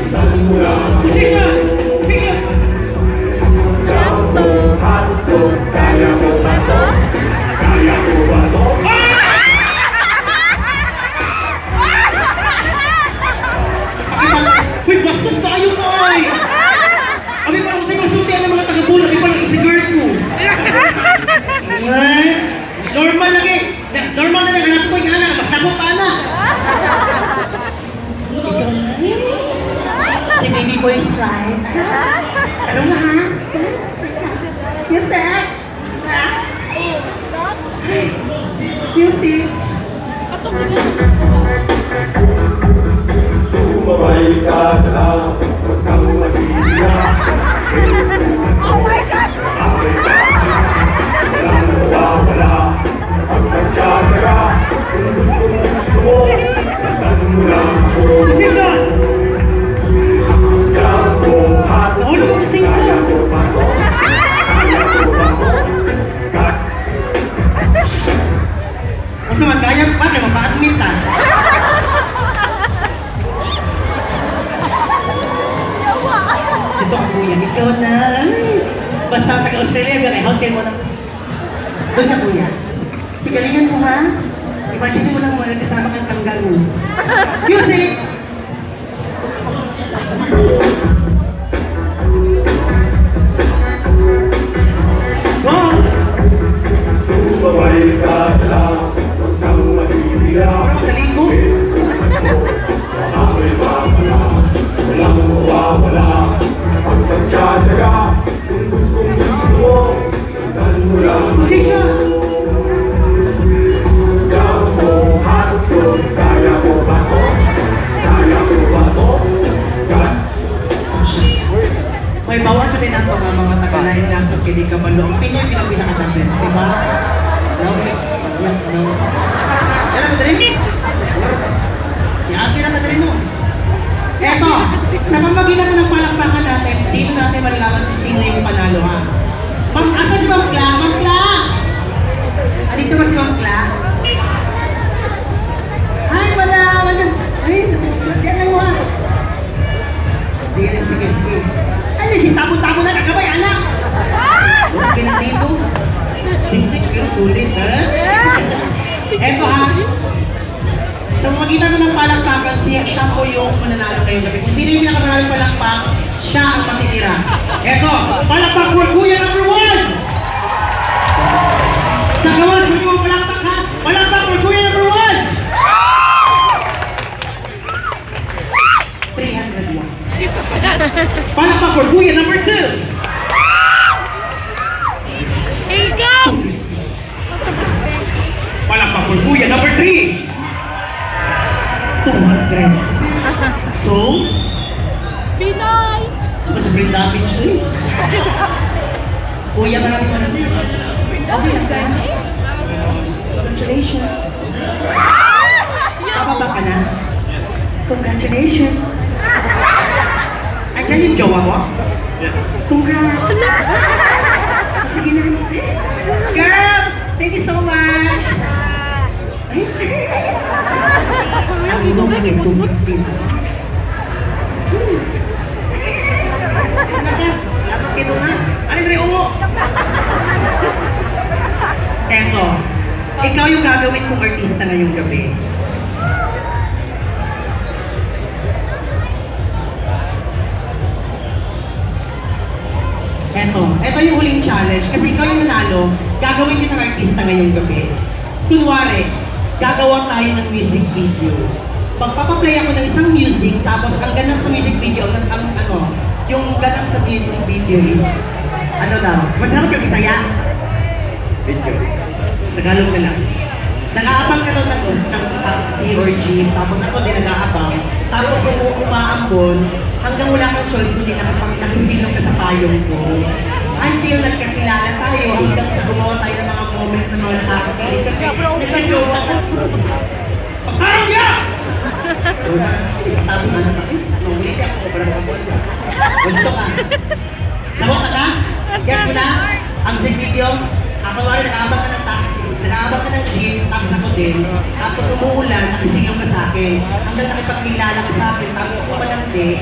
Position! Position! Kaya mo ba to? Kaya mo ba to? Uy, bastos ka kayo ko ay! Abi pa usay masultian ng mga taga-bula, abi pa lang isi-girl ko. Ay, normal lang eh. Normal na naghanap ko yung anak, mas nako pa anak. Ikaw na. Si baby boy strike. Ano na ha? Music! Music! Sumabay ka na lang, huwag kang mahiya. Oh my God! Walang nawawala, kapag nagtsatsaga. Kung gusto mo, sundan mo lang ako. Position! Jabuhat, Nahulog ako singko! kaya mo ba to? Kaya mo ba to? Basta magkaya pa, kaya mapa-admit ha. Ito ka kuya, ikaw na. Basta taga-Australia, kaya help kayo mo na. Doon ka kuya. Higalingan mo ha. Imagine mo lang mga kasama kang kangaroo. Music! Go! Sumabay ka na lang, huwag kang mahiya. Parang magsaliko. Ako'y mawala, walang mawawala. Kapag nagtsatsaga, kung gusto mo, sundan mo lang. Position! Jabuhat ko, kaya mo ba to? Kaya mo ba to? May bawat sa tinato nga mga taga-lain nasa kini kabalo. Ang Pinoy pinaka-the best, di ba? No? No? Yan ang kadari? Yan ang kadari no? Eto, sa pamagitan ng palakpakan natin, dito natin malalaman kung sino yung panalo ha. Asa si Ma'am Kla? Ma'am Kla! Andito ba si Ma'am Kla? Hi, wala! Diyan. Ay, diyan lang mo ha. Sige, sige. Ano si tabo-tabo na kagabay, anak? Huwag ka na dito. Sisik, pero sulit, ha? Eto, ha? Sa magitan mo ng palakpakan, siya po yung mananalo ngayong gabi. Kung sino yung pinakamaraming palakpak, siya ang matitira. Eto, palakpak for Kuya number 1! Sa gawas, pwede mo palakpak, ha? Palakpak for Kuya number 1! 301. Palakpak for Kuya number 2! Ikaw! Palakpak for Kuya number 3! 200. So, Pinoy! sobrang damage eh. Kuya, marami pa natin. Okay lang ka? Congratulations. Pababa ka na? Yes. Congratulations. Andiyan yung jowa mo? Yes. Congrats! Sige na. Girl! Thank you so much! Ay. Ang inom na yung tumitin. Anak ka, salamat kayo nga. Alin rin ungo. Eto, ikaw yung gagawin kong artista ngayong gabi. Eto yung huling challenge. Kasi ikaw yung nanalo, gagawin kitang artista ngayong gabi. Kunwari, gagawa tayo ng music video. Magpapaplay ako ng isang music, tapos ang ganap sa music video, yung ganap sa music video is, ano daw, masarap kang Bisaya. Video. Tagalog na lang. Nag-aabang ka doon ng taxi or jeep, tapos ako din nag-aabang. Tapos umaambon, hanggang wala kang choice kundi nakisilong ka sa payong ko. Until nagkakilala tayo, hanggang sa gumawa tayo ng mga moments na mga nakakakilig. Kasi nagka-jowa ka. Pagkarong niya! Una, isa tabo na naman. Nung hindi ako, obrang kapon ka. Ganito ka. Sabot na ka? Gets mo na? Ang music video, kunwari nag-aabang ka ng taxi, nag-aabang ka ng jeep, tapos ako din, tapos umuulan, nakasilong ka sa akin, hanggang nakipagkilala ka sa akin, tapos ako malandi,